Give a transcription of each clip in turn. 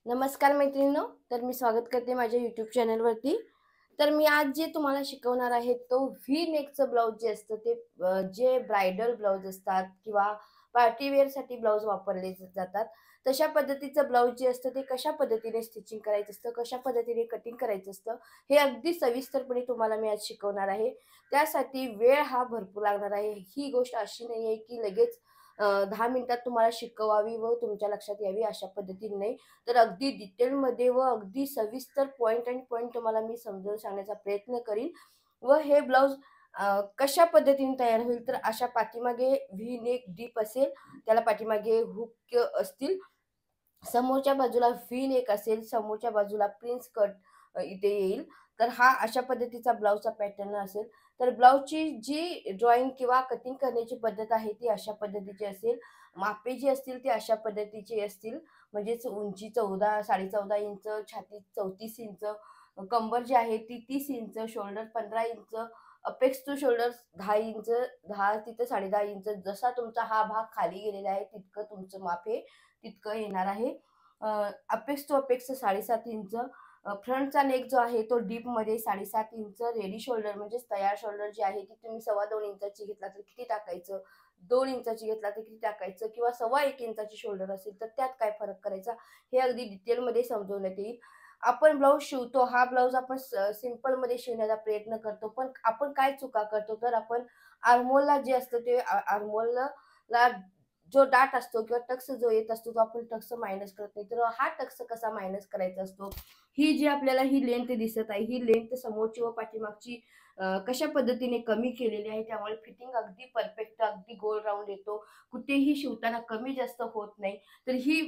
नमस्कार मैत्रिणींनो, तर मी स्वागत करते माझ्या YouTube चॅनलवरती. तर मी आज जे तुम्हाला शिकवणार आहे तो व्ही नेकचं ब्लाउज जे असतं ते जे ब्राइडल ब्लाउज असतात किंवा पार्टी वेअरसाठी ब्लाउज वापरले जातात. तशा पद्धतीचं ब्लाउज जे असतं ते कशा पद्धतीने स्टिचिंग करायचं असतं, कशा पद्धतीने कटिंग करायचं असतं, हे अगदी सविस्तरपणे तुम्हाला मी आज शिकवणार आहे. त्यासाठी वेळ हा भरपूर लागणार आहे. ही गोष्ट अशी नाही आहे की लगेच 10 मिनिटात तुम्हाला शिकवावी व तुमच्या लक्षात यावी अशा पद्धतीने नाही. तर अगदी डिटेलमध्ये व अगदी सविस्तर पॉइंट अँड पॉइंट तुम्हाला मी समजावून सांगण्याचा प्रयत्न करीन व हे ब्लाउज कशा पद्धतीने तयार होईल तर अशा पाठीमागे व्ही नेक डीप असेल, त्याला पाठीमागे हुक असतील, समोरच्या बाजूला व्ही नेक असेल, समोरच्या बाजूला प्रिन्स कट इथे येईल. तर हा अशा पद्धतीचा ब्लाउजचा पॅटर्न असेल. तर ब्लाउजची जी ड्रॉइंग किंवा कटिंग करण्याची पद्धत आहे ती अशा पद्धतीची असेल. मापे जी असतील ती अशा पद्धतीची असतील. म्हणजेच उंची 14, 14.5 इंच, छाती 34 इंच, कंबर जी आहे ती 30 inch, shoulder 15 inch, apex to shoulder 10 inch, 10 तिथं 10.5 इंच. जसा तुमचा हा भाग खाली गेलेला आहे तितकं तुमचं माप हे तितकं येणार आहे. Apex to apex 7.5 inch. फ्रंटचा नेक जो आहे तो डीपमध्ये 7.5 इंच. रेडी शोल्डर म्हणजेच तयार शोल्डर जी आहे ती तुम्ही 2.25 इंचाची घेतला तर किती टाकायचं, 2 इंचाची घेतला तर किती टाकायचं किंवा 1.25 इंचाची शोल्डर असेल तर त्यात काय फरक करायचा, हे अगदी डिटेलमध्ये समजवण्यात येईल. आपण ब्लाऊज शिवतो, हा ब्लाऊज आपण सिंपलमध्ये शिवण्याचा प्रयत्न करतो. पण आपण काय चुका करतो तर आपण आर्महोलला जे असतं ते आर्महोलला जो डाट असतो किंवा टक्स जो येत असतो तो आपण टक्स मायनस करत नाही. तर हा टक्स कसा मायनस करायचा असतो, ही जी आपल्याला ही लेंथ दिसत आहे, ही लेंथ समोरची व पाठीमागची कशा पद्धतीने कमी केलेली आहे. त्यामुळे फिटिंग अगदी परफेक्ट, अगदी गोल राउंड येतो. कुठेही शिवताना कमी जास्त होत नाही. तर ही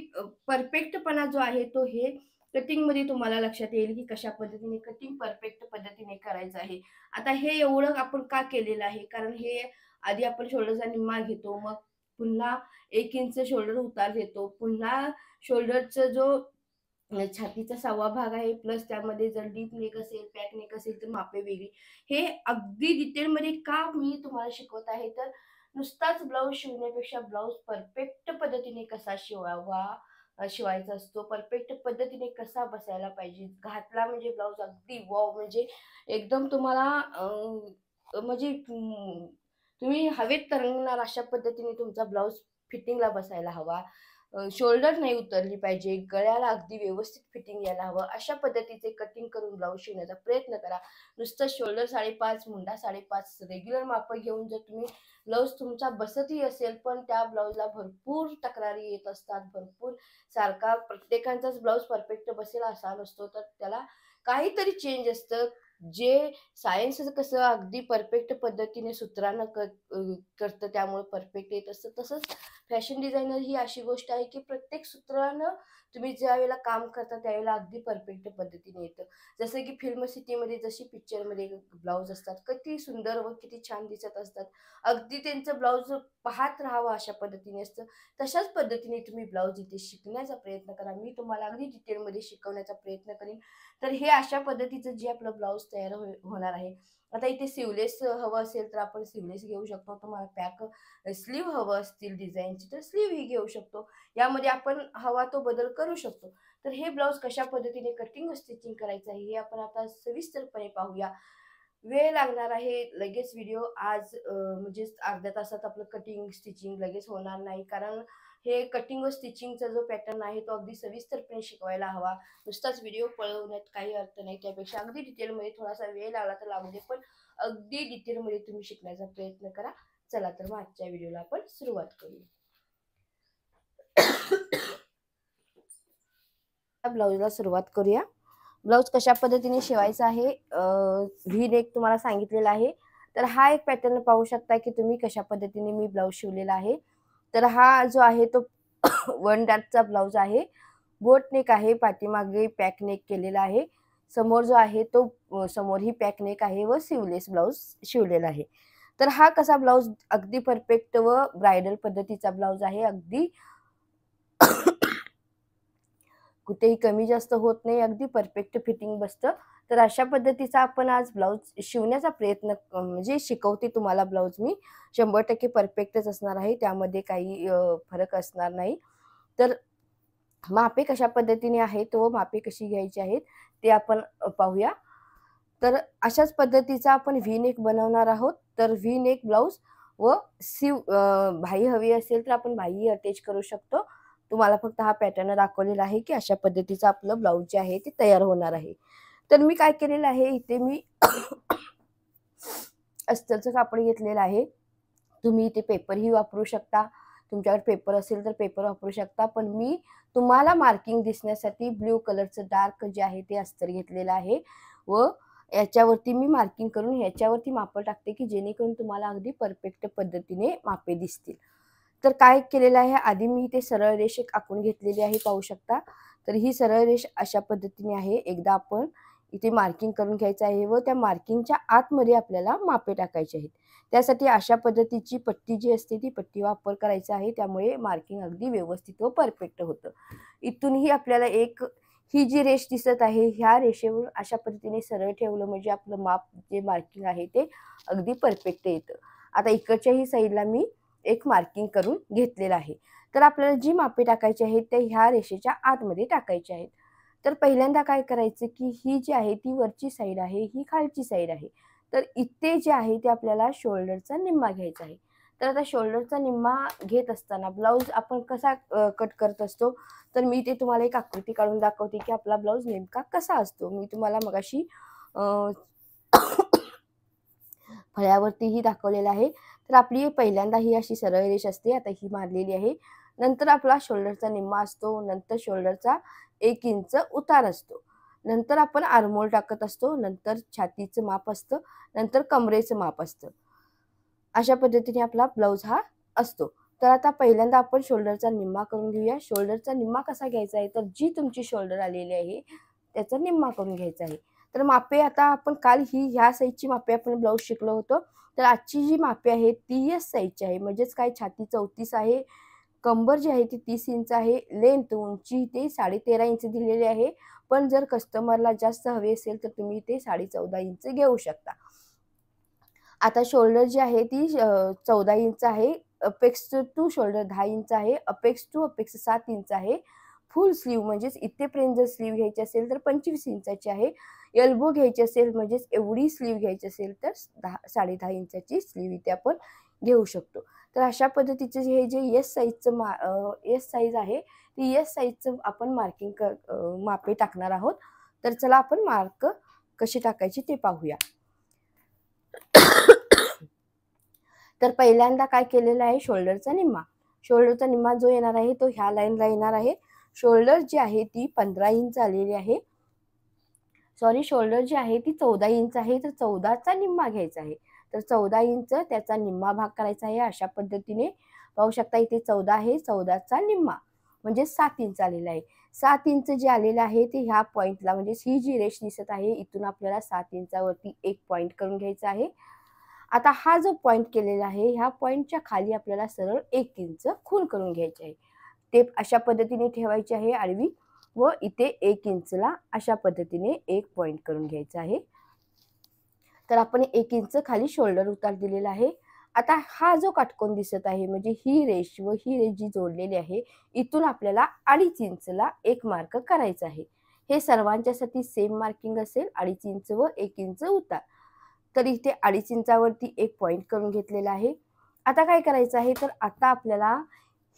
परफेक्टपणा जो आहे तो हे कटिंगमध्ये तुम्हाला लक्षात येईल, की कशा पद्धतीने कटिंग परफेक्ट पद्धतीने करायचं आहे. आता हे एवढं आपण का केलेलं आहे? कारण हे आधी आपण शोल्डरचा निम्मा घेतो, मग पुन्हा 1 इंच शोल्डर उतार देतो. पुन्हा शोल्डरचा जो छातीचा 6वा भाग आहे प्लस त्यामध्ये जर डीप नेक असेल, पॅक नेक असेल तर मापे वेगळी. हे अगदी डिटेलमध्ये का मी तुम्हाला शिकवत आहे तर नुसताच ब्लाउज शिवण्यापेक्षा ब्लाउज परफेक्ट पद्धतीने कसा शिवावा, शिवायचा असतो, परफेक्ट पद्धतीने कसा बसायला पाहिजे. घातला म्हणजे ब्लाउज अगदी वॉव म्हणजे एकदम तुम्हाला म्हणजे तुम्ही हवेत तरंगणार अशा पद्धतीने तुमचा ब्लाउज फिटिंगला बसायला हवा. शोल्डर नाही उतरली पाहिजे, गळ्याला अगदी व्यवस्थित फिटिंग यायला हवं, अशा पद्धतीचे कटिंग करून ब्लाउज शिवण्याचा प्रयत्न करा. नुसतं शोल्डर 5.5, मुंडा 5.5 रेग्युलर मापं घेऊन जर तुम्ही ब्लाउज तुमचा बसतही असेल, पण त्या ब्लाउजला भरपूर तक्रारी येत असतात. भरपूर सारखा प्रत्येकाचाच ब्लाउज परफेक्ट बसेल असा नसतो, तर त्याला काहीतरी चेंज असतं. जे सायन्स कसं अगदी परफेक्ट पद्धतीने सूत्रानं करतं त्यामुळे परफेक्ट येत असतं. तसंच फॅशन डिझायनर ही अशी गोष्ट आहे, की प्रत्येक सूत्रानं तुम्ही ज्यावेळेला काम करता त्यावेळेला अगदी परफेक्ट पद्धतीने येतं. जसं की फिल्म सिटीमध्ये जशी पिक्चरमध्ये ब्लाउज असतात, किती सुंदर व किती छान दिसत असतात. अगदी त्यांचं ब्लाउज पाहत राहावं अशा पद्धतीने असतं. तशाच पद्धतीने तुम्ही ब्लाउज इथे शिकण्याचा प्रयत्न करा. मी तुम्हाला अगदी डिटेलमध्ये शिकवण्याचा प्रयत्न करीन. तर हे अशा पद्धतीचं जे आपलं ब्लाउज तयार होणार आहे. आता इथे स्लीवलेस हवं असेल तर आपण स्लीवलेस घेऊ शकतो. तुम्हाला पॅक स्लीव्ह हवं असतील डिझाईनची तर स्लीव्ह ही घेऊ शकतो. यामध्ये आपण हवा तो बदल करू शकतो. तर हे ब्लाउज कशा पद्धतीने कटिंग व स्टिचिंग करायचं आहे हे आपण आता सविस्तरपणे पाहूया. वेळ लागणार आहे. लगेच व्हिडिओ आज म्हणजेच अर्ध्या तासात आपलं कटिंग, स्टिचिंग लगेच होणार नाही. कारण हे कटिंग व स्टिचिंगचा जो पॅटर्न आहे तो अगदी सविस्तरपणे शिकवायला हवा. नुसताच व्हिडिओ पळवण्यात काही अर्थ नाही. त्यापेक्षा अगदी डिटेलमध्ये थोडासा वेळ लागला तर लागू दे, पण अगदी डिटेलमध्ये तुम्ही शिकण्याचा प्रयत्न करा. चला तर मग आजच्या व्हिडिओला आपण सुरुवात करूया. ब्लाऊजला सुरुवात करूया. ब्लाऊज कशा पद्धतीने शिवायचा आहे व्ही नेक तुम्हाला सांगितलेला आहे. तर हा एक पॅटर्न पाहू शकता की तुम्ही कशा पद्धतीने मी ब्लाऊज शिवलेला आहे. तर हा जो आहे तो वन डॅटचा ब्लाऊज आहे. बोट नेक आहे, पाठीमागे पॅक नेक केलेला आहे. समोर जो आहे तो समोरही पॅक नेक आहे व स्लीवलेस ब्लाऊज शिवलेला आहे. तर हा कसा ब्लाऊज अगदी परफेक्ट व ब्रायडल पद्धतीचा ब्लाऊज आहे. अगदी कुठेही कमी जास्त होत नाही, अगदी परफेक्ट फिटिंग बसतं. तर अशा पद्धतीचा आपण आज ब्लाऊज शिवण्याचा प्रयत्न म्हणजे शिकवते तुम्हाला ब्लाऊज मी. 100% परफेक्टच असणार आहे. त्यामध्ये काही फरक असणार नाही. तर मापे कशा पद्धतीने आहेत व मापे कशी घ्यायची आहेत ते आपण पाहूया. तर अशाच पद्धतीचा आपण व्ही नेक बनवणार आहोत. तर व्ही नेक ब्लाउज व बाही हवी असेल तर आपण बाही अटॅच करू शकतो. तुम्हाला फक्त हा पॅटर्न दाखवलेला आहे की अशा पद्धतीचं आपलं ब्लाउज जे आहे ते तयार होणार आहे. तर मी काय केलेलं आहे, इथे मी अस्तरचं कापड घेतलेलं आहे. तुम्ही इथे पेपरही वापरू शकता. तुमच्याकडे पेपर असेल तर पेपर वापरू शकता. पण मी तुम्हाला मार्किंग दिसण्यासाठी ब्लू कलरचं डार्क जे आहे ते अस्तर घेतलेलं आहे व याच्यावरती मी मार्किंग करून ह्याच्यावरती मापं टाकते की जेणेकरून तुम्हाला अगदी परफेक्ट पद्धतीने मापे दिसतील. तर काय केलेलं आहे, आधी मी इथे सरळ रेष एक आखून घेतलेली आहे, पाहू शकता. तर ही सरळ रेष अशा पद्धतीने आहे. एकदा आपण इथे मार्किंग करून घ्यायचं आहे व त्या मार्किंगच्या आतमध्ये आपल्याला मापे टाकायचे आहेत. त्यासाठी अशा पद्धतीची पट्टी जी असते ती पट्टी वापर करायचा आहे. त्यामुळे मार्किंग अगदी व्यवस्थित व परफेक्ट होतं. इथूनही आपल्याला ही जी रेष दिसत आहे ह्या रेषेवरून अशा पद्धतीने सरळ ठेवलं म्हणजे आपलं माप जे मार्किंग आहे ते अगदी परफेक्ट येतं. आता इकडच्याही साईडला मी एक मार्किंग करून घेतलेलं आहे. तर आपल्याला जी मापे टाकायची आहेत ते ह्या रेषेच्या आतमध्ये टाकायची आहेत. तर पहिल्यांदा काय करायचं की ही जी आहे ती वरची साईड आहे, ही खालची साईड आहे. तर इथे जे आहे ते आपल्याला शोल्डरचा निम्मा घ्यायचा आहे. तर आता शोल्डरचा निम्मा घेत असताना ब्लाऊज आपण कसा कट करत असतो, तर मी ते तुम्हाला एक आकृती काढून दाखवते की आपला ब्लाऊज नेमका कसा असतो. मी तुम्हाला मगाशी फळ्यावरतीही दाखवलेलं आहे. तर आपली पहिल्यांदा ही अशी सरळ रेष असते. आता ही मारलेली आहे. नंतर आपला शोल्डरचा निम्मा असतो. नंतर शोल्डरचा 1 इंच उतार असतो. नंतर आपण आर्महोल टाकत असतो. नंतर छातीचं माप असतं. नंतर कमरेचं माप असतं. अशा पद्धतीने आपला ब्लाऊज हा असतो. तर आता पहिल्यांदा आपण शोल्डरचा निम्मा करून घेऊया. शोल्डरचा निम्मा कसा घ्यायचा आहे, तर जी तुमची शोल्डर आलेली आहे त्याचा निम्मा करून घ्यायचा आहे. तर मापे आता आपण काल ह्या साईजची मापे आपण ब्लाऊज शिकलो होतो. तर आजची जी मापे आहेत ती एस साईजची आहे. म्हणजेच काय, छाती 34 आहे, कंबर जी आहे ती 30 इंच आहे, लेंथ उंची ते 13.5 इंच दिलेली आहे. पण जर कस्टमरला जास्त हवी असेल तर तुम्ही ते 14.5 इंच घेऊ शकता. आता शोल्डर जी आहे ती 14 इंच आहे. अपेक्स टू शोल्डर 10 इंच आहे. अपेक्स टू अपेक्स 7 इंच आहे. फुल स्लीव म्हणजेच इथेपर्यंत जर स्लीव घ्यायची असेल तर 25 इंचाची आहे. एल्बो घ्यायची असेल म्हणजेच एवढी स्लीव घ्यायची असेल तर 10.5 इंचाची स्लीव इथे आपण घेऊ शकतो. तर अशा पद्धतीचे हे जे एस साईज आहे ती एस साईजचं आपण मापे टाकणार आहोत. तर चला आपण मार्क कशी टाकायची ते पाहूया. तर पहिल्यांदा काय केलेलं आहे, शोल्डरचा निम्मा. शोल्डरचा निम्मा जो येणार आहे तो ह्या लाईनला येणार आहे. शोल्डर जी आहे ती 15 इंच आलेली आहे. शोल्डर जी आहे ती 14 इंच आहे. तर 14चा निम्मा घ्यायचा आहे. तर 14 इंच त्याचा निम्मा भाग करायचा आहे. अशा पद्धतीने पाहू शकता इथे 14 आहे. 14चा निम्मा म्हणजे 7 इंच आलेला आहे. 7 इंच जे आलेलं आहे ते ह्या पॉईंटला म्हणजे ही जी रेष दिसत आहे इथून आपल्याला 7 इंचावरती एक पॉईंट करून घ्यायचा आहे. आता हा जो पॉईंट केलेला आहे ह्या पॉईंटच्या खाली आपल्याला सरळ 1 इंच खूण करून घ्यायची आहे. टेप अशा पद्धतीने ठेवायची आहे आडवी व इथे 1 इंचला अशा पद्धतीने एक पॉईंट करून घ्यायचा आहे. तर आपण 1 इंच खाली शोल्डर उतार दिलेला आहे. आता हा जो काटकोन दिसत आहे म्हणजे ही रेष व ही रेष जी जोडलेली आहे इथून आपल्याला 2.5 इंचला एक मार्क करायचा आहे. हे सर्वांच्यासाठी सेम मार्किंग असेल, 2.5 इंच व 1 इंच उतार. तर इथे 2.5 इंचावरती एक पॉईंट करून घेतलेला आहे. आता काय करायचं आहे, तर आता आपल्याला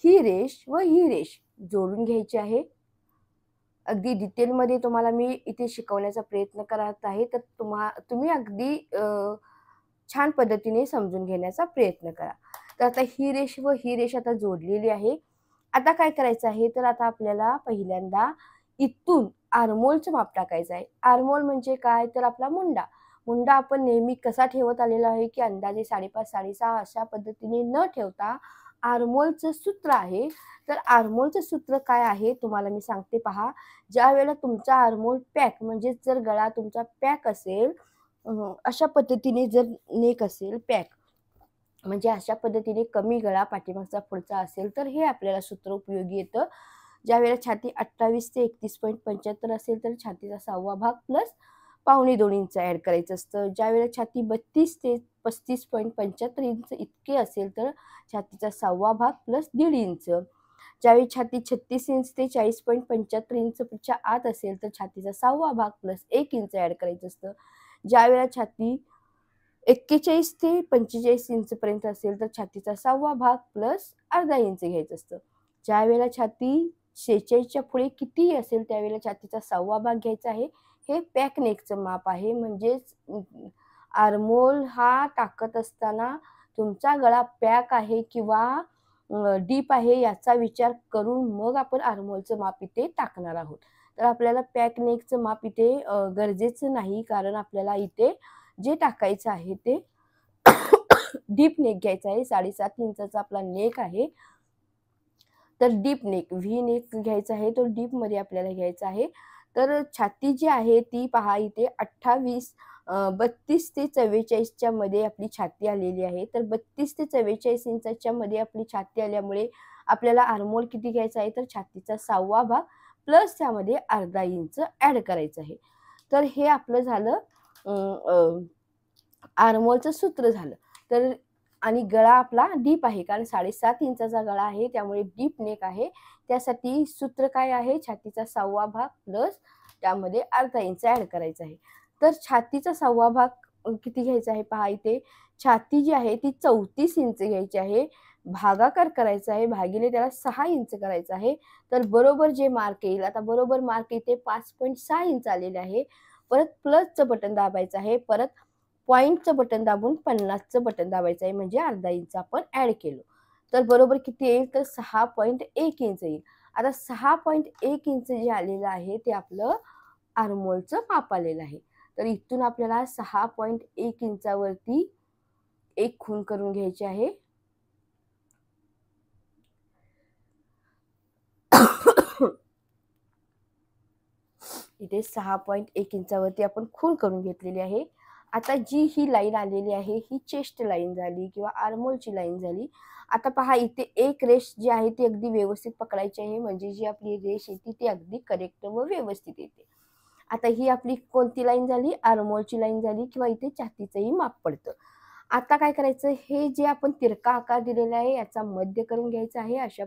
ही रेष व ही रेष जोडून घ्यायची आहे. अगदी डिटेलमध्ये तुम्हाला मी इथे शिकवण्याचा प्रयत्न करत आहे. तर तुम्ही अगदी छान पद्धतीने समजून घेण्याचा प्रयत्न करा. तर आता ही रेष व ही रेष आता जोडलेली आहे. आता काय करायचं आहे, तर आता आपल्याला पहिल्यांदा इथून आर्महोलचं माप टाकायचं आहे. आर्महोल म्हणजे काय, तर आपला मुंडा. मुंडा आपण नेहमी कसा ठेवत आलेला आहे, की अंदाजे 5.5 6.5 अशा पद्धतीने न ठेवता आर्महोलचं सूत्र आहे. तर आर्महोलचं सूत्र काय आहे तुम्हाला मी सांगते पहा. ज्यावेळेला तुमचा आर्महोल पॅक म्हणजे जर गळा तुमचा पॅक असेल, अशा पद्धतीने जर नेक असेल पॅक म्हणजे अशा पद्धतीने कमी गळा पाठीमागचा पुढचा असेल तर हे आपल्याला सूत्र उपयोगी येतं. ज्यावेळेला छाती 28 ते 31.75 असेल तर छातीचा 6वा भाग प्लस पावणे 2 इंच ॲड करायचं असतं. ज्यावेळेला छाती 32 ते 35.75 इंच इतके असेल तर छातीचा 6वा भाग प्लस 1.5 इंच. ज्यावेळी छाती 36 इंच ते 40.75 इंचच्या आत असेल तर छातीचा 6वा भाग प्लस 1 इंच ॲड करायचं असतं. ज्यावेळेला छाती 41 ते 45 इंचपर्यंत असेल तर छातीचा 6वा भाग प्लस अर्धा इंच घ्यायचं असतं. ज्यावेळेला छाती 46च्या पुढे कितीही असेल त्यावेळेला छातीचा 6वा भाग घ्यायचा आहे. हे पॅक नेकचं माप आहे. म्हणजेच आर्महोल हा टाकत असताना तुमचा गळा पॅक आहे किंवा डीप आहे याचा विचार करून मग आपण आर्महोलचं माप इथे टाकणार आहोत. तर आपल्याला पॅक नेकचं माप इथे गरजेचं नाही, कारण आपल्याला इथे जे टाकायचं आहे ते डीप नेक घ्यायचं आहे. 7.5 इंचाचा आपला नेक आहे. तर डीप नेक व्ही नेक घ्यायचा आहे, तो डीपमध्ये आपल्याला घ्यायचा आहे. तर छाती जी आहे ती पहा इथे 32 ते 44च्या मध्ये आपली छाती आलेली आहे. तर 32 ते 44 इंचाच्या मध्ये आपली छाती आल्यामुळे आपल्याला आर्महोल किती घ्यायचा आहे, तर छातीचा 6वा भाग प्लस त्यामध्ये अर्धा इंच ॲड करायचं आहे. तर हे आपलं झालं आर्महोलचं सूत्र झालं. तर आणि गळा आपला डीप आहे, कारण 7.5 इंचाचा गळा आहे, त्यामुळे डीप नेक आहे. त्यासाठी सूत्र काय आहे, छातीचा 6वा भाग प्लस त्यामध्ये अर्धा इंच ॲड करायचा आहे. तर छातीचा 6वा भाग किती घ्यायचा आहे पहा इथे. छाती जी आहे ती 34 इंच घ्यायची आहे. भागाकार करायचा आहे, भागिले त्याला 6 इंच करायचं आहे. तर बरोबर जे मार्क येईल, आता बरोबर मार्क इथे 5.6 इंच आलेले आहे. परत प्लसचं बटन दाबायचं आहे. परत पॉईंटचं बटन दाबून 50चं बटन दाबायचं आहे, म्हणजे अर्धा इंच आपण ॲड केलं. तर बरोबर किती येईल, तर 6.1 इंच येईल. आता 6.1 इंच जे आलेलं आहे ते आपलं आर्महोलचं माप आलेलं आहे. तर इथून आपल्याला 6.1 इंचावरती एक खूण करून घ्यायची आहे. इथे 6.1 इंचावरती आपण खूण करून घेतलेली आहे. आता जी ही लाईन आलेली आहे ही चेस्ट लाईन झाली किंवा आर्महोलची लाईन झाली. आता पहा इथे एक रेष जी आहे ती अगदी व्यवस्थित पकडायची आहे, म्हणजे जी आपली रेष येते ती अगदी करेक्ट व व्यवस्थित येते. आता ही आपली कोणती लाईन झाली, आर्महोलची लाईन झाली किंवा इथे छातीचंही माप पडतं. आता काय करायचं, हे जे आपण तिरका आकार दिलेला आहे याचा मध्य करून घ्यायचा आहे. अशा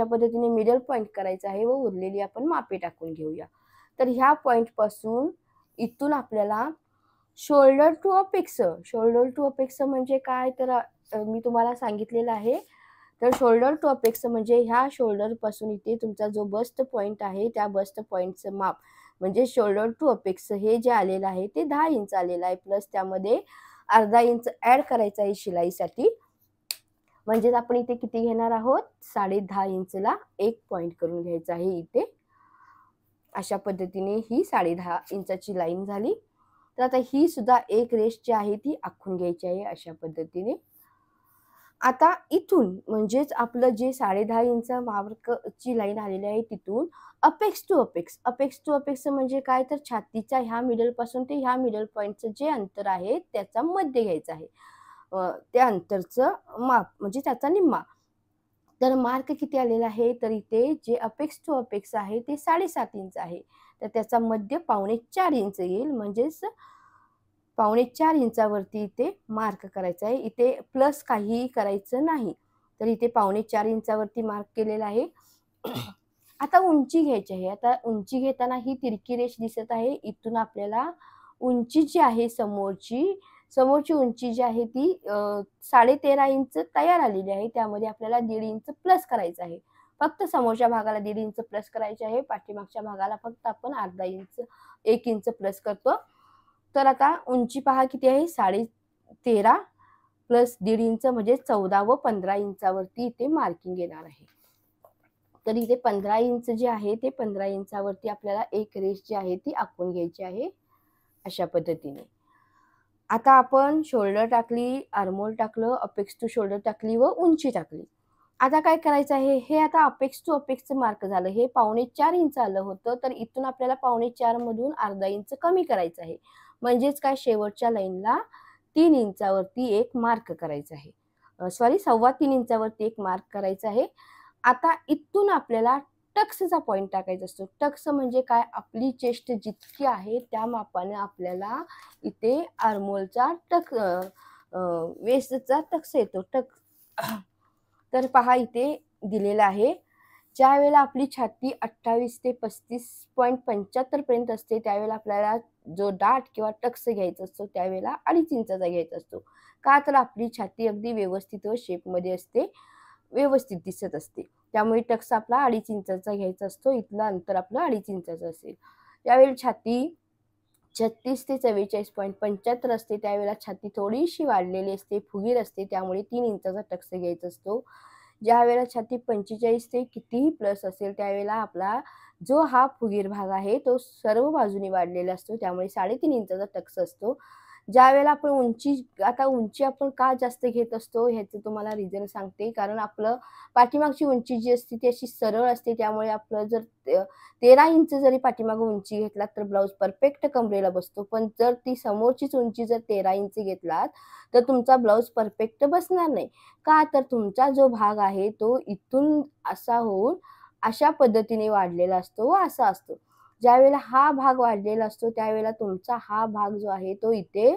पद्धतीने मिडल पॉईंट करायचा आहे व उरलेली आपण मापे टाकून घेऊया. तर ह्या पॉईंटपासून इथून आपल्याला शोल्डर टू अपेक्स म्हणजे काय, तर मी तुम्हाला सांगितलेलं आहे. तर शोल्डर टू अपेक्स म्हणजे ह्या शोल्डरपासून इथे तुमचा जो बस्ट पॉईंट आहे त्या बस्ट पॉईंटचं माप म्हणजे शोल्डर टू अपेक्स हे जे आलेलं आहे ते 10 इंच आलेलं आहे. प्लस त्यामध्ये अर्धा इंच ॲड करायचा आहे शिलाईसाठी. म्हणजेच आपण इथे किती घेणार आहोत, 10.5 इंचला एक पॉईंट करून घ्यायचा आहे इथे. अशा पद्धतीने ही 10.5 इंचाची लाईन झाली. तर आता ही सुद्धा एक रेष जी आहे ती आखून घ्यायची आहे अशा पद्धतीने. आता इथून म्हणजेच आपलं जे 10.5 इंच मार्कची लाईन आलेली आहे तिथून अपेक्स टू अपेक्स म्हणजे काय, तर छातीच्या ह्या मिडलपासून ते ह्या मिडल पॉईंटचं जे अंतर आहे त्याचा मध्य घ्यायचा आहे. त्या अंतरचं माप म्हणजे त्याचा निम्मा. तर मार्क किती आलेला आहे, तर इथे जे अपेक्स टू अपेक्स आहे ते 7.5 इंच आहे. तर त्याचा मध्य 4.25 इंच येईल, म्हणजेच 4.25 इंचावरती इथे मार्क करायचा आहे. इथे प्लस काहीही करायचं नाही. तर इथे 4.25 इंचावरती मार्क केलेला आहे. आता उंची घ्यायची आहे. आता उंची घेताना ही तिरकी रेष दिसत आहे. इथून आपल्याला उंची जी आहे समोरची उंची जी आहे ती 13.5 इंच तयार आलेली आहे. त्यामध्ये आपल्याला 1.5 इंच प्लस करायचं आहे. फक्त समोरच्या भागाला 1.5 इंच प्लस करायचे आहे. पाठीमागच्या भागाला फक्त आपण अर्धा इंच 1 इंच प्लस करतो. तर आता उंची पहा किती आहे, 13.5 प्लस 1.5 इंच म्हणजे 14 व 15 इंचावरती इथे मार्किंग येणार आहे. तर इथे 15 इंच जे आहे ते 15 इंचावरती आपल्याला एक रेष जी आहे ती आखून घ्यायची आहे अशा पद्धतीने. आता आपण शोल्डर टाकली, आर्महोल टाकलं, अपेक्स टू शोल्डर टाकली व उंची टाकली. आता काय करायचं आहे, हे आता अपेक्स टू अपेक्सचं मार्क झालं. हे 4.25 इंच आलं होतं, तर इथून आपल्याला 4.25 मधून अर्धा इंच कमी करायचं आहे. म्हणजेच काय, शेवटच्या लाईनला 3 इंचावरती एक मार्क करायचं आहे. 3.25 इंचावरती एक मार्क करायचं आहे. आता इथून आपल्याला टक्सचा पॉईंट टाकायचा असतो. टक्स म्हणजे काय, आपली चेस्ट जितकी आहे त्या मापाने आपल्याला इथे आर्महोलचा वेस्टचा टक्स येतो. तर पहा इथे दिलेला आहे. ज्या वेळेला आपली छाती 28 ते 35.75 पर्यंत असते त्यावेळेला आपल्याला जो डाट किंवा टक्स घ्यायचा असतो त्यावेळेला 2.5 इंचाचा घ्यायचा असतो. का तर आपली छाती अगदी व्यवस्थित व शेपमध्ये असते, व्यवस्थित दिसत असते. त्यामुळे टक्स आपला 2.5 इंचाचा घ्यायचा असतो. इथलं अंतर आपलं 2.5 इंचाचं असेल. त्यावेळी छाती 36 ते 44.75 असते त्यावेळेला छाती थोडीशी वाढलेली असते, फुगीर असते त्यामुळे 3 इंचाचा टक्स घ्यायचा असतो. ज्यावेळेला छाती 45 ते कितीही प्लस असेल त्यावेळेला आपला जो हा फुगीर भाग आहे तो सर्व बाजूनी वाढलेला असतो त्यामुळे 3.5 इंचाचा टक्स असतो. ज्यावेळेला आपण उंची आपण का जास्त घेत असतो ह्याचं तुम्हाला रिझन सांगते. कारण आपलं पाठीमागची उंची जी असते ती अशी सरळ असते त्यामुळे आपलं जर 13 इंच जरी पाठीमागं उंची घेतलात तर ब्लाउज परफेक्ट कमरेला बसतो. पण जर ती समोरचीच उंची जर 13 इंच घेतलात तर तुमचा ब्लाउज परफेक्ट बसणार नाही. का तर तुमचा जो भाग आहे तो इथून असा होऊन अशा पद्धतीने वाढलेला असतो व असा असतो. ज्यावेळेला हा भाग वाढलेला असतो त्यावेळेला तुमचा हा भाग जो आहे तो इथे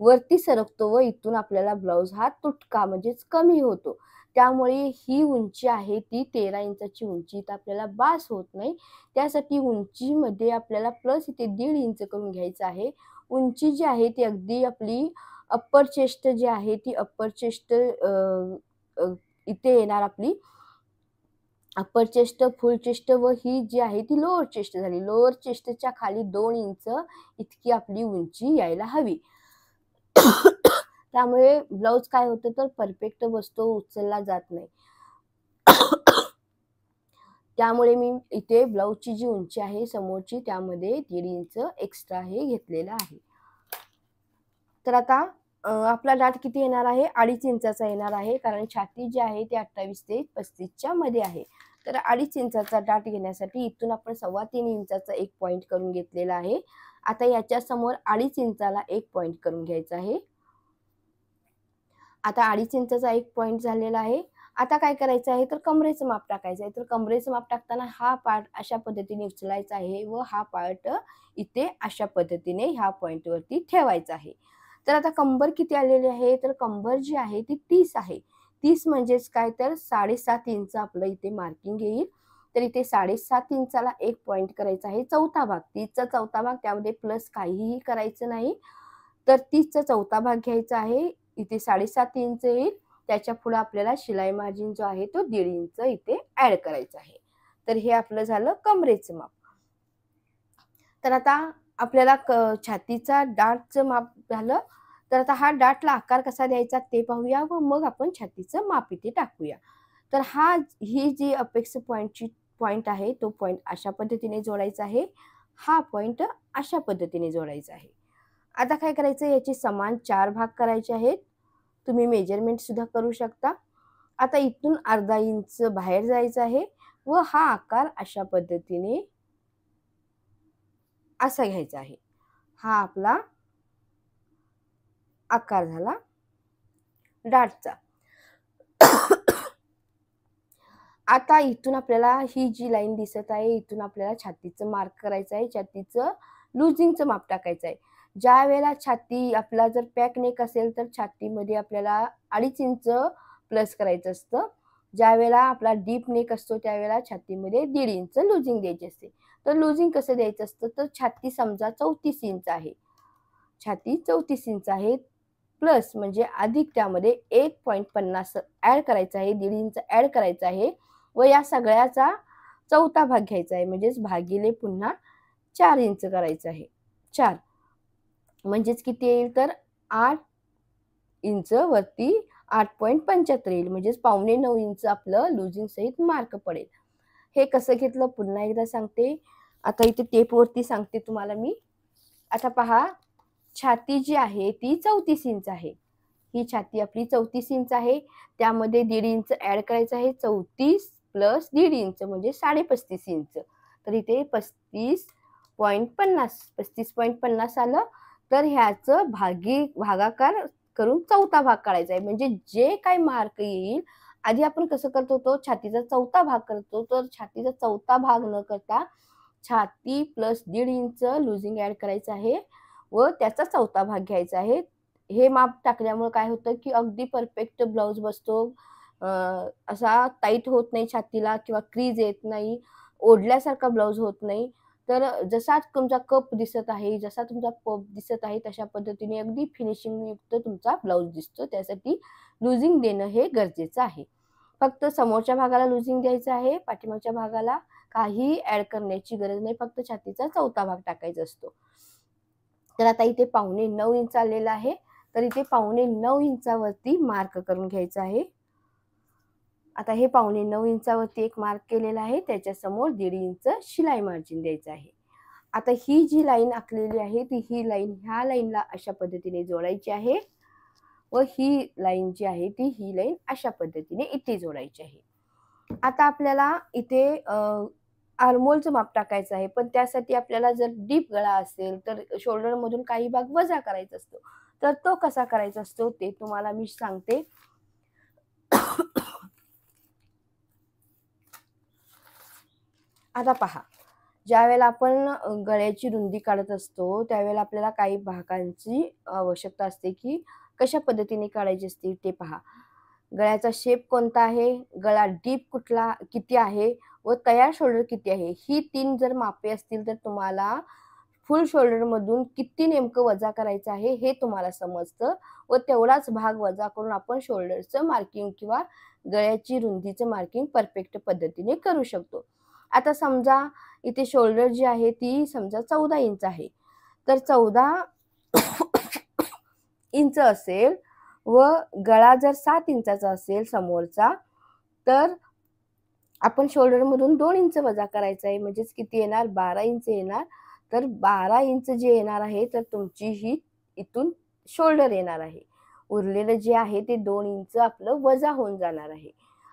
वरती सरकतो व इथून आपल्याला ब्लाउज हा तुटका म्हणजेच कमी होतो. त्यामुळे ही उंची आहे ती 13 इंचाची उंची तर आपल्याला बास होत नाही. त्यासाठी उंचीमध्ये आपल्याला प्लस इथे 1.5 इंच करून घ्यायचं आहे. उंची जी आहे ती अगदी आपली अप्पर चेस्ट जी आहे ती अप्पर चेस्ट इथे येणार आपली अप्पर चेस्ट, फुल चेस्ट व ही जी आहे ती लोअर चेस्ट झाली. लोअर चेस्टच्या खाली 2 इंच इतकी आपली उंची यायला हवी. त्यामुळे ब्लाउज काय होतं तर परफेक्ट बसतो, उचलला जात नाही. त्यामुळे मी इथे ब्लाउजची जी उंची आहे समोरची त्यामध्ये 1.5 इंच एक्स्ट्रा हे घेतलेलं आहे. तर आता आपला डाट किती येणार आहे 2.5 इंचाचा येणार आहे कारण छाती जी आहे ती 28 ते 35च्या मध्ये आहे. तर 2.5 इंचाचा डाट घेण्यासाठी इथून आपण 3.25 इंचाचा एक पॉईंट करून घेतलेला आहे. आता याच्या समोर 2.5 इंचाला एक पॉईंट करून घ्यायचा आहे. आता 2.5 इंचाचा एक पॉईंट झालेला आहे. आता काय करायचं आहे तर कमरेचं माप टाकायचं आहे. तर कमरेचं माप टाकताना हा पार्ट अशा पद्धतीने उचलायचा आहे व हा पार्ट इथे अशा पद्धतीने ह्या पॉईंटवरती ठेवायचा आहे. तर आता कंबर किती आलेली आहे तर कंबर जी आहे ती 30 आहे. 30 म्हणजेच काय तर 7.5 इंच आपलं इथे मार्किंग येईल. तर इथे 7.5 इंचाला एक पॉईंट करायचा आहे. चौथा भाग 30चा चौथा भाग त्यामध्ये प्लस काहीही करायचं नाही. तर 30चा चौथा भाग घ्यायचा आहे. इथे 7.5 इंच येईल. त्याच्या पुढे आपल्याला शिलाई मार्जिन जो आहे तो 1.5 इंच इथे ऍड करायचा आहे. तर हे आपलं झालं कमरेचं माप. तर आता आपल्याला छातीचा डाटचं माप झालं. तर आता हा डाटला आकार कसा द्यायचा ते पाहूया व मग आपण छातीचं माप इथे टाकूया. तर ही जी अपेक्स पॉईंट आहे तो पॉईंट अशा पद्धतीने जोडायचा आहे. हा पॉईंट अशा पद्धतीने जोडायचा आहे. आता काय करायचं याचे समान 4 भाग करायचे आहेत. तुम्ही मेजरमेंट सुद्धा करू शकता. आता इथून अर्धा इंच बाहेर जायचं आहे व हा आकार अशा पद्धतीने असा घ्यायचा आहे. हा आपला आकार झाला डाटचा. आता इथून आपल्याला ही जी लाईन दिसत आहे इथून आपल्याला छातीचं मार्क करायचं आहे. छातीचं लुजिंगचं माप टाकायचं आहे. ज्या वेळेला छाती आपला जर पॅक नेक असेल तर छातीमध्ये आपल्याला 2.5 इंच प्लस करायचं असतं. ज्या वेळेला आपला डीप नेक असतो त्यावेळेला छातीमध्ये 1.5 इंच लुजिंग द्यायची असते. तर लुजिंग कसं द्यायचं असतं तर छाती समजा 34 इंच आहे. छाती 34 इंच आहे प्लस म्हणजे अधिक त्यामध्ये 1.50 ऍड करायचा आहे. 1.5 इंच ऍड करायचं आहे व या सगळ्याचा चौथा भाग घ्यायचा आहे म्हणजेच भागिले पुन्हा 4 इंच करायचं आहे. 4 म्हणजेच किती येईल तर 8 इंच वरती 8.75 येईल म्हणजेच 8.25 इंच आपलं लुजिंग सहित मार्क पडेल. हे कसं घेतलं पुन्हा एकदा सांगते. आता इथे टेपवरती सांगते तुम्हाला मी. आता पहा छाती जी आहे ती 34 इंच आहे. ही छाती आपली 34 इंच आहे. त्यामध्ये 1.5 इंच ऍड करायचं आहे. 34 प्लस 1.5 इंच म्हणजे 35.5 इंच. तर इथे 35.50 आलं. तर ह्याचं भागाकार करून चौथा भाग काढायचा आहे. म्हणजे जे काय मार्क येईल आधी आपण कसं करत होतो छातीचा चौथा भाग करतो. तर छातीचा चौथा भाग न करता छाती प्लस 1.5 इंच लुजिंग ऍड करायचं आहे व त्याचा चौथा भाग घ्यायचा आहे. हे माप टाकल्यामुळे काय होतं की अगदी परफेक्ट ब्लाउज बसतो. असा टाईट होत नाही छातीला किंवा क्रीज येत नाही, ओढल्यासारखा ब्लाउज होत नाही. तर जसा तुमचा कप दिसत आहे, जसा तुमचा पफ दिसत आहे, तशा पद्धतीने अगदी फिनिशिंगयुक्त तुमचा ब्लाउज दिसतो. त्यासाठी लुजिंग देणं हे गरजेचं आहे. फक्त समोरच्या भागाला लुजिंग द्यायचं आहे, पाठीमागच्या भागाला काहीही ॲड करण्याची गरज नाही. फक्त छातीचा चौथा भाग टाकायचा असतो. तर आता इथे 9.25 इंच आलेला आहे. तर इथे 9.25 इंचावरती मार्क करून घ्यायचं आहे. आता हे 9.25 इंचावरती एक मार्क केलेला आहे. त्याच्यासमोर 1.5 इंच शिलाई मार्जिन द्यायचं आहे. आता ही जी लाईन आखलेली आहे ती ही लाईन ह्या लाईनला अशा पद्धतीने जोडायची आहे व ही लाईन जी आहे ती ही लाईन अशा पद्धतीने इथे जोडायची आहे. आता आपल्याला इथे आर्मोलचं माप टाकायचं आहे, पण त्यासाठी आपल्याला जर डीप गळा असेल तर शोल्डर मधून काही भाग वजा करायचा असतो. तर तो कसा करायचा असतो ते तुम्हाला मी सांगते. आता पहा, ज्यावेळेला आपण गळ्याची रुंदी काढत असतो त्यावेळेला आपल्याला काही भागांची आवश्यकता असते की कशा पद्धतीने काढायची असते ते पहा. गळ्याचा शेप कोणता आहे, गळा डीप कुठला किती आहे व तयार शोल्डर किती आहे, ही 3 जर मापे असतील तर तुम्हाला फुल शोल्डरमधून किती नेमकं वजा करायचं आहे हे तुम्हाला समजतं व तेवढाच भाग वजा करून आपण शोल्डरचं मार्किंग किंवा गळ्याची रुंदीचं मार्किंग परफेक्ट पद्धतीने करू शकतो. आता समजा इथे शोल्डर जी आहे ती समजा 14 इंच आहे. तर 14 इंच असेल व गळा जर 7 इंचाचा असेल समोरचा, तर आपण शोल्डरमधून 2 इंच वजा करायचं आहे. म्हणजेच किती येणार, 12 इंच येणार. तर 12 इंच जे येणार आहे तर तुमची ही इथून शोल्डर येणार आहे. उरलेलं जे आहे ते 2 इंच आपलं वजा होऊन जाणार आहे.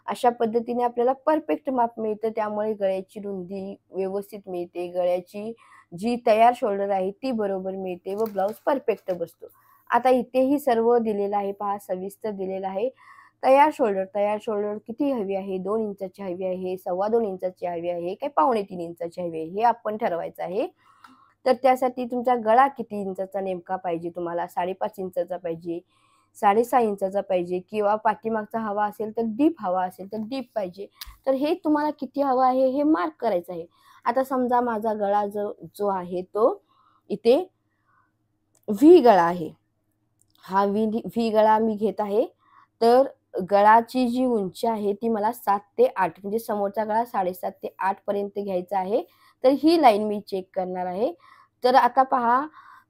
अशा पद्धतीने आपल्याला परफेक्ट माप मिळतं. त्यामुळे गळ्याची रुंदी व्यवस्थित मिळते. गळ्याची जी तयार शोल्डर आहे ती बरोबर मिळते व ब्लाउज परफेक्ट बसतो. आता इथेही सर्व दिलेलं आहे पहा, सविस्तर दिलेलं आहे. तयार शोल्डर किती हवी आहे, 2 इंचाची हवी आहे, 2.25 इंचाची हवी आहे, काय 3.25 इंचाची हवी आहे, हे आपण ठरवायचं आहे. तर त्यासाठी तुमचा गळा किती इंचाचा नेमका पाहिजे तुम्हाला, 5.5 इंचाचा पाहिजे, 6.5 इंचाचा पाहिजे किंवा पाठीमागचा हवा असेल तर डीप हवा असेल तर डीप पाहिजे. तर हे तुम्हाला किती हवं आहे हे मार्क करायचं आहे. आता समजा माझा गळा जो आहे तो इथे व्ही गळा आहे. हा व्ही गळा मी घेत आहे. तर गळाची जी उंची आहे ती मला 7 ते 8 म्हणजे समोरचा गळा 7.5 ते 8 पर्यंत घ्यायचा आहे. तर ही लाईन मी चेक करणार आहे. तर आता पहा,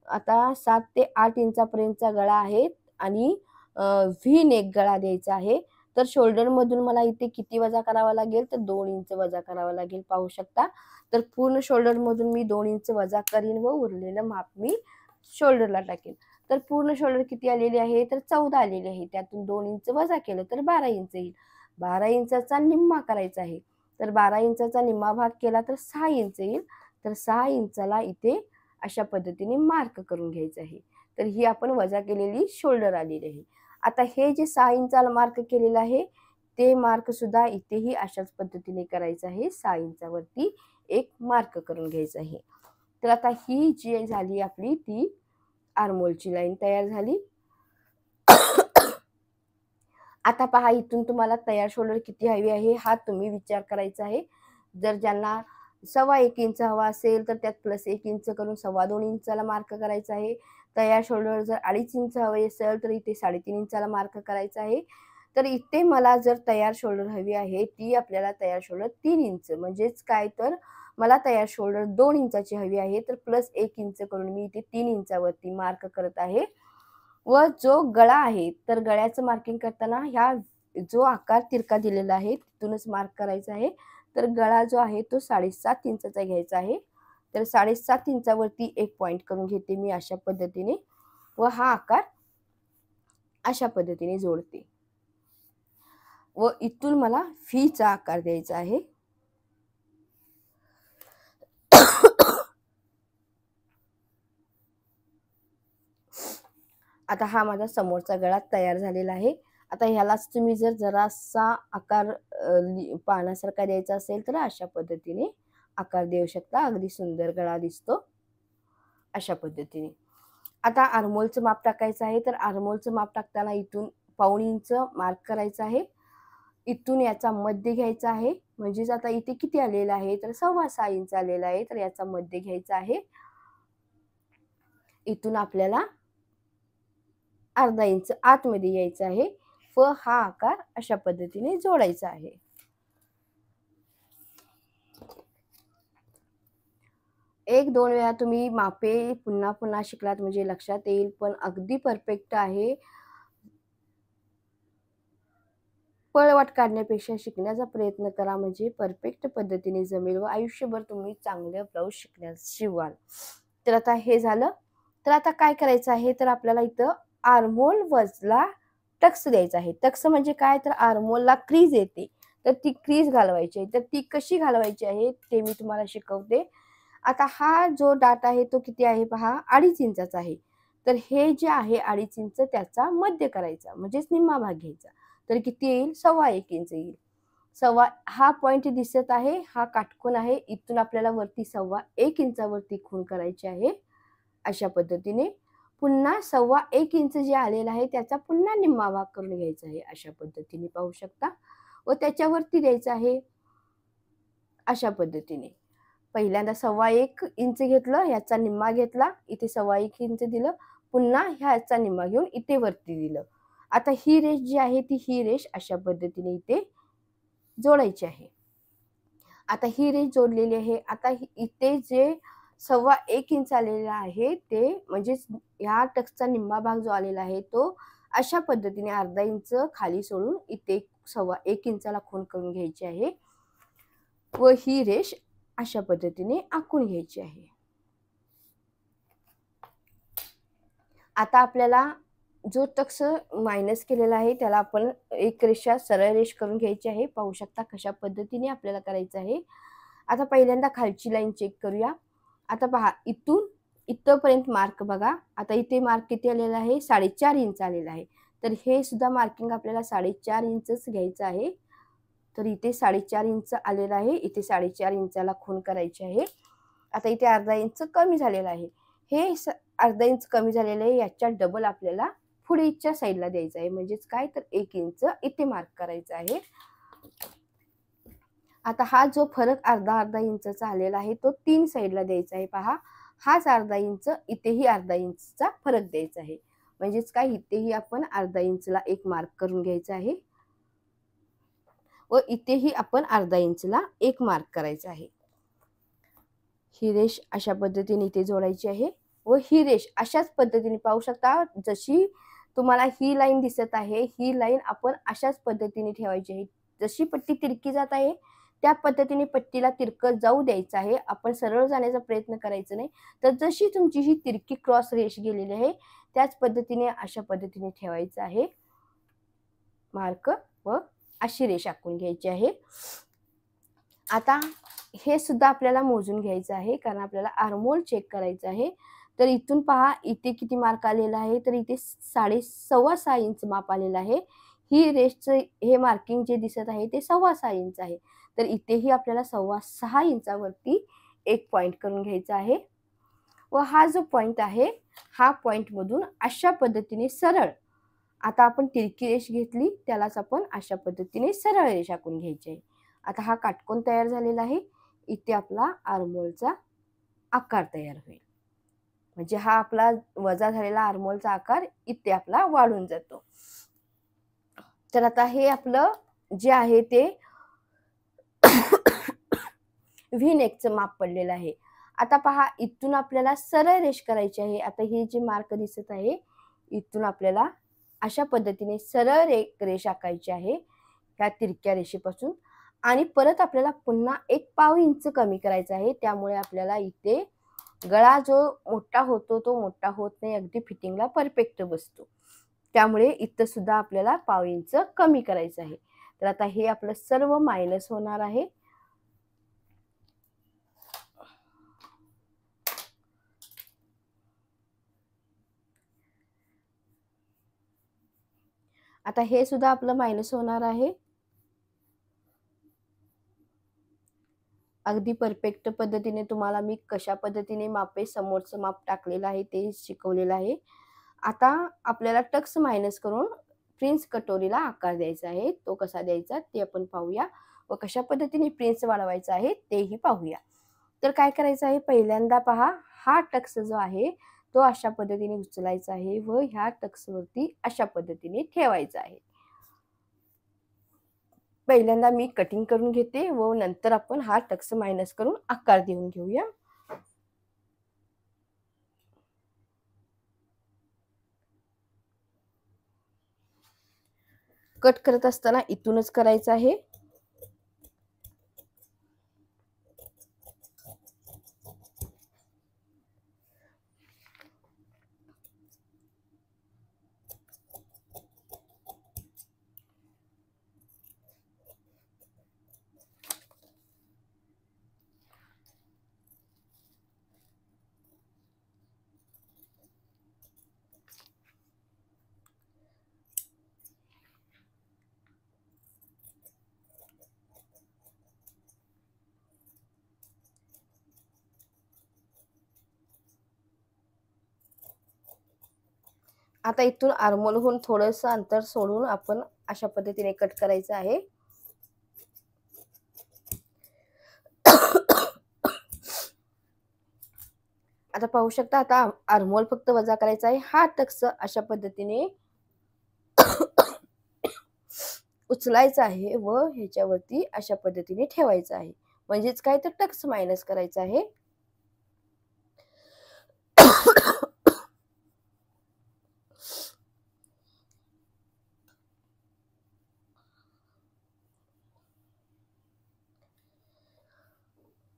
आता 7 ते 8 इंचापर्यंतचा गळा आहे आणि व्ही नेक गळा द्यायचा आहे. तर शोल्डरमधून मला इथे किती वजा करावा लागेल, तर 2 इंच वजा करावा लागेल, पाहू शकता. तर पूर्ण शोल्डरमधून मी 2 इंच वजा करीन व उरलेलं माप मी शोल्डरला टाकेन. तर पूर्ण शोल्डर किती आलेली आहे, तर 14 आलेली आहे. त्यातून 2 इंच वजा केलं तर 12 इंच येईल. 12 इंचाचा निम्मा करायचा आहे. तर 12 इंचाचा निम्मा भाग केला तर 6 इंच येईल. तर 6 इंचाला इथे अशा पद्धतीने मार्क करून घ्यायचं आहे. तर ही आपण वजा केलेली शोल्डर आलेली आहे. आता हे जे 6 इंचाला मार्क केलेलं आहे ते मार्क सुद्धा इथेही अशाच पद्धतीने करायचं आहे. 6 इंचावरती एक मार्क करून घ्यायचं आहे. तर आता ही जी झाली आपली ती आर्मोलची लाईन तयार झाली. आता पहा, इथून तुम्हाला तयार शोल्डर किती हवी आहे हा तुम्ही विचार करायचा आहे. जर ज्यांना 1.25 इंच हवा असेल तर त्यात प्लस 1 इंच करून 2.25 इंचाला मार्क करायचा आहे. तयार शोल्डर जर 2.5 इंच हवे असेल तर इथे 3.5 इंचाला मार्क करायचा आहे. तर इथे मला जर तयार शोल्डर हवी आहे ती आपल्याला तयार शोल्डर 3 इंच म्हणजेच काय, तर मला तयार शोल्डर 2 इंचाची हवी आहे. तर प्लस 1 इंच करून मी इथे 3 इंचावरती मार्क करत आहे. व जो गळा आहे तर गळ्याचं मार्किंग करताना ह्या जो आकार तिरका दिलेला आहे तिथूनच मार्क करायचा आहे. तर गळा जो आहे तो 7.5 इंचाचा घ्यायचा आहे. तर 7.5 इंचावरती एक पॉइंट करून घेते मी अशा पद्धतीने व हा आकार अशा पद्धतीने जोडते व इथून मला व्हीचा आकार द्यायचा आहे. आता हा माझा समोरचा गळा तयार झालेला आहे. आता ह्यालाच तुम्ही जर जरासा आकार पाहण्यासारखा द्यायचा असेल तर अशा पद्धतीने आकार देऊ शकता. अगदी सुंदर गळा दिसतो अशा पद्धतीने. आता आर्मोलचं माप टाकायचं आहे. तर आर्मोलचं माप टाकताना इथून 1.25 इंच मार्क करायचं आहे. इथून याचा मध्य घ्यायचा आहे, म्हणजेच आता इथे किती आलेला आहे तर 6.25 इंच आलेला आहे, तर याचा मध्य घ्यायचा आहे. इथून आपल्याला अर्धा इंच आतमध्ये यायचं आहे व हा आकार अशा पद्धतीने जोडायचा आहे. एक दोन वेळा तुम्ही मापे पुन्हा पुन्हा शिकलात म्हणजे लक्षात येईल, पण अगदी परफेक्ट आहे. पळवाट काढण्यापेक्षा शिकण्याचा प्रयत्न करा, म्हणजे परफेक्ट पद्धतीने जमेल व आयुष्यभर तुम्ही चांगले ब्लाऊज शिवाल. तर आता हे झालं. तर आता काय करायचं आहे तर आपल्याला इथं आर्महोल वजला टक्स द्यायचा आहे. टक्स म्हणजे काय तर आर्महोलला क्रीज येते, तर ती क्रीज घालवायची आहे. तर ती कशी घालवायची आहे ते मी तुम्हाला शिकवते. आता हा जो डाट आहे तो किती आहे पहा, 2.5 इंचाचा आहे. तर हे जे आहे 2.5 इंच त्याचा मध्य करायचा, म्हणजेच निम्मा भाग घ्यायचा. तर किती येईल 1.25 इंच येईल. हा पॉइंट दिसत आहे, हा काटकोन आहे. इथून आपल्याला वरती 1.25 इंचावरती खूण करायची आहे अशा पद्धतीने. पुन्हा 1.25 इंच जे आलेलं आहे त्याचा पुन्हा निम्मा भाग करून घ्यायचा आहे अशा पद्धतीने पाहू शकता व त्याच्यावरती द्यायचं आहे अशा पद्धतीने. पहिल्यांदा 1.25 इंच घेतलं, ह्याचा निम्मा घेतला, इथे 1.25 इंच दिलं, पुन्हा ह्याचा निम्मा घेऊन इथे वरती दिलं. आता ही रेष जी आहे ही रेष अशा पद्धतीने इथे जोडायची आहे. आता ही रेष जोडलेली आहे. आता इथे जे 1.25 इंच आलेला आहे ते म्हणजेच ह्या टक्सचा निम्मा भाग जो आलेला आहे तो अशा पद्धतीने अर्धा इंच खाली सोडून इथे 1.25 इंचाला खूण करून घ्यायची आहे व ही रेष अशा पद्धतीने आखून घ्यायची आहे. आता आपल्याला जो टक्स मायनस केलेला आहे त्याला आपण एक रेषा सरळ रेष करून घ्यायची आहे. पाहू शकता कशा पद्धतीने आपल्याला करायचं आहे. आता पहिल्यांदा खालची लाईन चेक करूया. आता पहा, इथून इथपर्यंत मार्क बघा. आता इथे मार्क किती आलेला आहे 4.5 इंच आलेला आहे. तर हे सुद्धा मार्किंग आपल्याला 4.5 इंचच घ्यायचं आहे. तर इथे 4.5 इंच आलेला आहे, इथे 4.5 इंचाला खूण करायची आहे. आता इथे अर्धा इंच कमी झालेला आहे. हे अर्धा इंच कमी झालेलं आहे, याच्या डबल आपल्याला पुढेच्या साईडला द्यायचं आहे, म्हणजेच काय तर 1 इंच इथे मार्क करायचा आहे. आता हा जो फरक अर्धा इंचचा आलेला आहे तो 3 साईडला द्यायचा आहे. पहा, हाच अर्धा इंच, इथेही अर्धा इंचचा फरक द्यायचा आहे, म्हणजेच काय इथेही आपण अर्धा इंचला एक मार्क करून घ्यायचा आहे व इथेही आपण अर्धा इंचला एक मार्क करायचा आहे. ही रेष अशा पद्धतीने इथे जोडायची आहे व ही रेष अशाच पद्धतीने पाहू शकता, जशी तुम्हाला ही लाईन दिसत आहे ही लाईन आपण अशाच पद्धतीने ठेवायची आहे. जशी पट्टी तिरकी जात आहे त्या पद्धतीने पट्टीला तिरकं जाऊ द्यायचं आहे. आपण सरळ जाण्याचा प्रयत्न करायचा नाही. तर जशी तुमची ही तिरकी क्रॉस रेष गेलेली आहे त्याच पद्धतीने अशा पद्धतीने ठेवायचं आहे मार्क व अशी रेष आखून घ्यायची आहे. आता हे सुद्धा आपल्याला मोजून घ्यायचं आहे, कारण आपल्याला आर्महोल चेक करायचं आहे. तर इथून पहा, इथे किती मार्क आलेला आहे तर इथे 6.5 इंच माप आलेलं आहे. ही रेषचं हे मार्किंग जे दिसत आहे ते 6.25 इंच आहे. तर इथेही आपल्याला 6.25 इंचावरती एक पॉइंट करून घ्यायचा आहे व हा जो पॉइंट आहे हा पॉइंट मधून अशा पद्धतीने सरळ, आता आपण तिरकी रेष घेतली त्यालाच आपण अशा पद्धतीने सरळ रेष आखून घ्यायची आहे. आता हा काटकोन तयार झालेला आहे. इथे आपला आर्महोलचा आकार तयार होईल, म्हणजे हा आपला वजा झालेला आर्महोलचा आकार इथे आपला वाढून जातो. तर आता हे आपलं जे आहे ते व्ही नेकचं माप पडलेलं आहे. आता पहा, इथून आपल्याला सरळ रेष करायची आहे. आता हे जे मार्क दिसत आहे इथून आपल्याला अशा पद्धतीने सरळ रेष आखायची आहे त्या तिरक्या रेषेपासून, आणि परत आपल्याला पुन्हा 1.5 इंच कमी करायचा आहे. त्यामुळे आपल्याला इथे गळा जो मोठा होतो तो मोठा होत नाही, अगदी फिटिंगला परफेक्ट बसतो. त्यामुळे इथं सुद्धा आपल्याला 1.5 इंच कमी करायचं आहे. तर आता हे आपलं सर्व मायनस होणार आहे. आता हे सुद्धा आपलं मायनस होणार आहे. अगदी परफेक्ट पद्धतीने तुम्हाला मी कशा पद्धतीने मापे समोरचं माप टाकलेलं आहे ते शिकवलेलं आहे. आता आपल्याला टक्स मायनस करून प्रिन्स कटोरीला आकार द्यायचा आहे. तो कसा द्यायचा ते आपण पाहूया व कशा पद्धतीने प्रिन्स वाढवायचा आहे तेही पाहूया. तर काय करायचं आहे, पहिल्यांदा पहा, हा टक्स जो आहे तो अशा पद्धतीने उचलायचा आहे व ह्या टक्सवरती अशा पद्धतीने ठेवायचा आहे. पहिल्यांदा मी कटिंग करून घेते व नंतर आपण हा टक्स मायनस करून आकार देऊन घेऊया. कट करत असताना इथूनच करायचं आहे. आता इथून आर्मोलहून थोडंसं अंतर सोडून आपण अशा पद्धतीने कट करायचं आहे. आता पाहू शकता, आता आर्मोल फक्त वजा करायचा आहे. हा टक्स अशा पद्धतीने उचलायचा आहे व ह्याच्यावरती अशा पद्धतीने ठेवायचा आहे. म्हणजेच काय, तर टक्स मायनस करायचा आहे.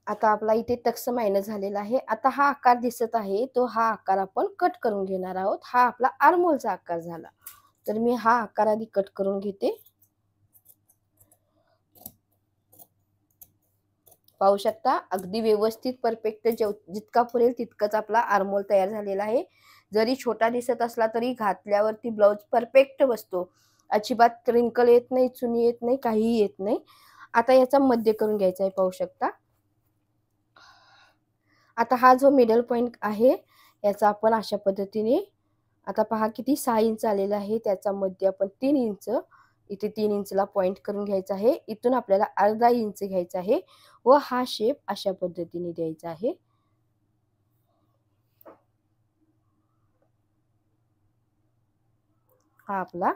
आता आपला इथे टक्स मायनस झालेला आहे. आता हा आकार दिसत आहे तो हा आकार आपण कट करून घेणार आहोत. हा आपला आर्मोलचा आकार झाला. तर मी हा आकार आधी कट करून घेते. पाहू शकता, अगदी व्यवस्थित परफेक्ट जितका पुरेल तितकंच आपला आर्मोल तयार झालेला आहे. जरी छोटा दिसत असला तरी घातल्यावरती ब्लाउज परफेक्ट बसतो. अजिबात रिंकल येत नाही, चुनी येत नाही, काहीही येत नाही. आता याचा मध्य करून घ्यायचा आहे. पाहू शकता, आता हा जो मिडल पॉइंट आहे याचा आपण अशा पद्धतीने, आता पहा किती 6 इंच आलेला आहे, त्याचा मध्य आपण 3 इंच, इथे 3 इंचला पॉइंट करून घ्यायचा आहे. इथून आपल्याला अर्धा इंच घ्यायचा आहे व हा शेप अशा पद्धतीने द्यायचा आहे. हा आपला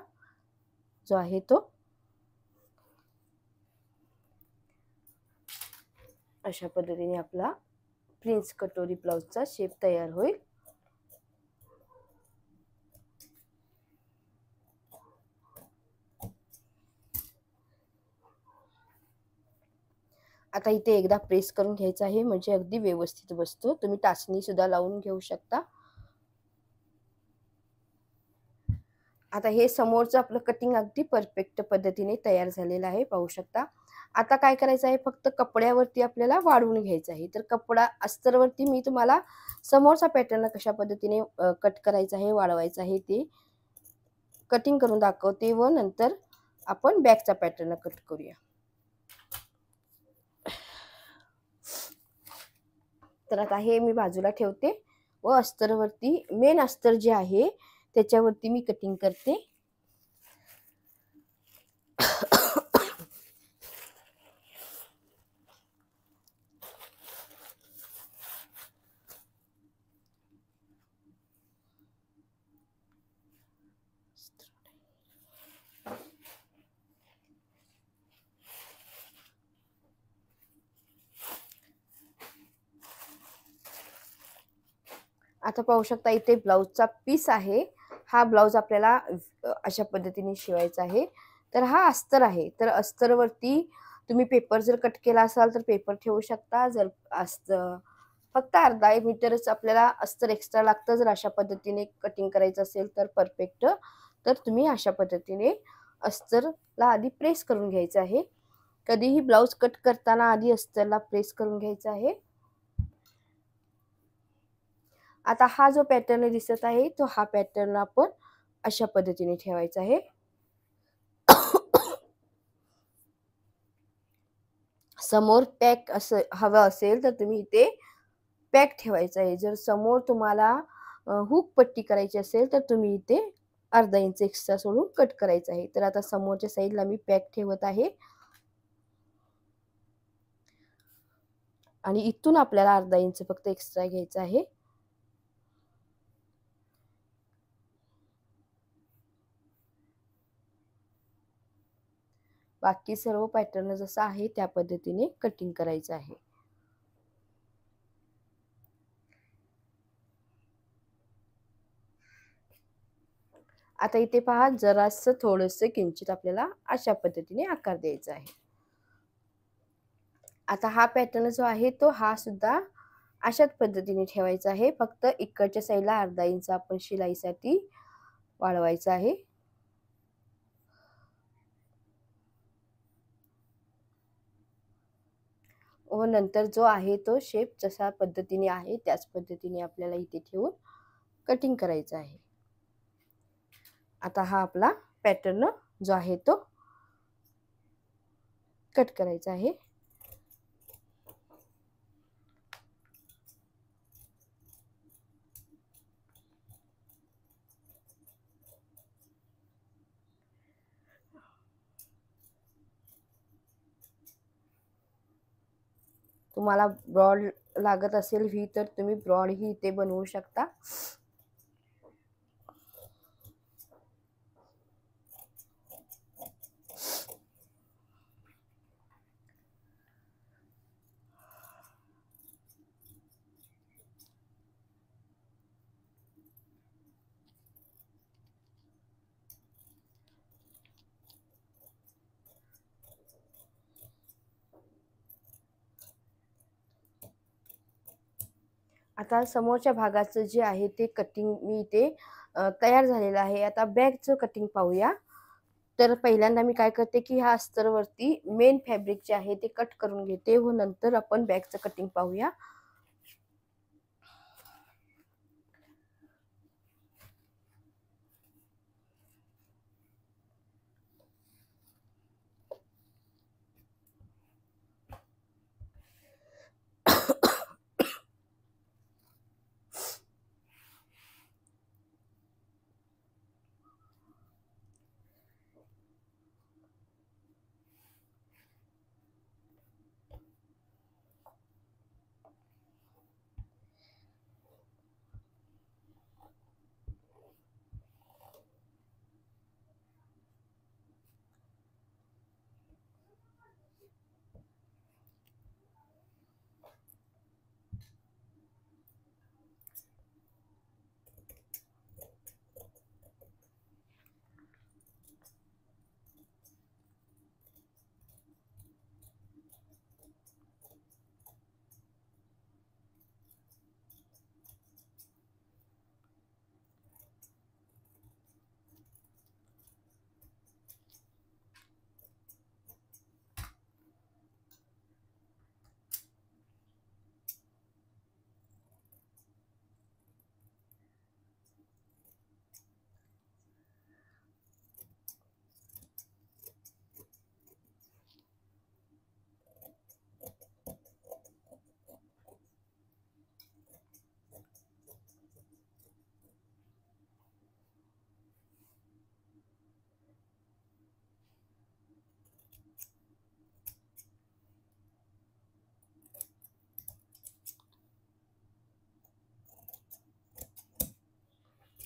जो आहे तो अशा पद्धतीने आपला प्रिन्स कटोरी ब्लाउजचा शेप तयार होईल. आता इथे एकदा प्रेस करून घ्यायचं आहे म्हणजे अगदी व्यवस्थित बसतो. तुम्ही टाचणी सुद्धा लावून घेऊ शकता. आता हे समोरचं आपलं कटिंग अगदी परफेक्ट पद्धतीने तयार झालेलं आहे. पाहू शकता. आता काय करायचं आहे, फक्त कपड्यावरती आपल्याला वाढवून घ्यायचं आहे. तर कपडा अस्तरवरती मी तुम्हाला समोरचा पॅटर्न कशा पद्धतीने कट करायचा आहे, वाढवायचा आहे ते कटिंग करून दाखवते व नंतर आपण बॅकचा पॅटर्न कट करूया. तर आता हे मी बाजूला ठेवते व अस्तरवरती मेन अस्तर जे आहे त्याच्यावरती मी कटिंग करते. आता पाहू शकता, इथे ब्लाउजचा पीस आहे. हा ब्लाउज आपल्याला अशा पद्धतीने शिवायचा आहे. तर हा अस्तर आहे. तर अस्तरवरती तुम्ही पेपर जर कट केला असाल तर पेपर ठेवू शकता. जर फक्त अर्धा मीटरच आपल्याला अस्तर एक्स्ट्रा लागतं. जर अशा पद्धतीने कटिंग करायचं असेल तर परफेक्ट, तर तुम्ही अशा पद्धतीने अस्तरला आधी प्रेस करून घ्यायचं आहे. कधीही ब्लाउज कट करताना आधी अस्तरला प्रेस करून घ्यायचं आहे. आता हा जो पॅटर्न दिसत आहे तो हा पॅटर्न आपण अशा पद्धतीने ठेवायचा आहे. समोर पॅक असं हवं असेल तर तुम्ही इथे पॅक ठेवायचा आहे. जर समोर तुम्हाला हुक पट्टी करायची असेल तर तुम्ही इथे अर्धा इंच एक्स्ट्रा सोडून कट करायचं आहे. तर आता समोरच्या साईडला मी पॅक ठेवत आहे आणि इथून आपल्याला अर्धा इंच फक्त एक्स्ट्रा घ्यायचं आहे. बाकी सर्व पॅटर्न जसं आहे त्या पद्धतीने कटिंग करायचं आहे. आता इथे पहा, जरासं थोडंसं किंचित आपल्याला अशा पद्धतीने आकार द्यायचा आहे. आता हा पॅटर्न जो आहे तो हा सुद्धा अशाच पद्धतीने ठेवायचा आहे. फक्त इकडच्या साईडला अर्धा इंच आपण शिलाईसाठी वाढवायचा आहे. व नंतर जो आहे तो शेप जशा पद्धतीने आहे त्याच पद्धतीने आपल्याला इथे ठेवून कटिंग करायचं आहे. आता हा आपला पॅटर्न जो आहे तो कट करायचा आहे. तुम्हाला ब्रॉड लागत असेल व्ही तर तुम्ही ब्रॉड ही इथे बनवू शकता. आता समोरच्या भागाचं जे आहे ते कटिंग मी इथे तयार झालेलं आहे. आता बॅकचं कटिंग पाहूया. तर पहिल्यांदा मी काय करते की ह्या अस्तरवरती मेन फॅब्रिक जे आहे ते कट करून घेते व नंतर आपण बॅकचं कटिंग पाहूया.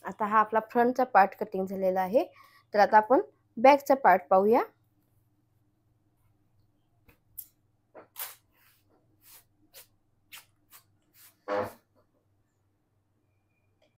आता हा आपला फ्रंटचा पार्ट कटिंग झालेला आहे. तर आता आपण बॅकचा पार्ट पाहूया.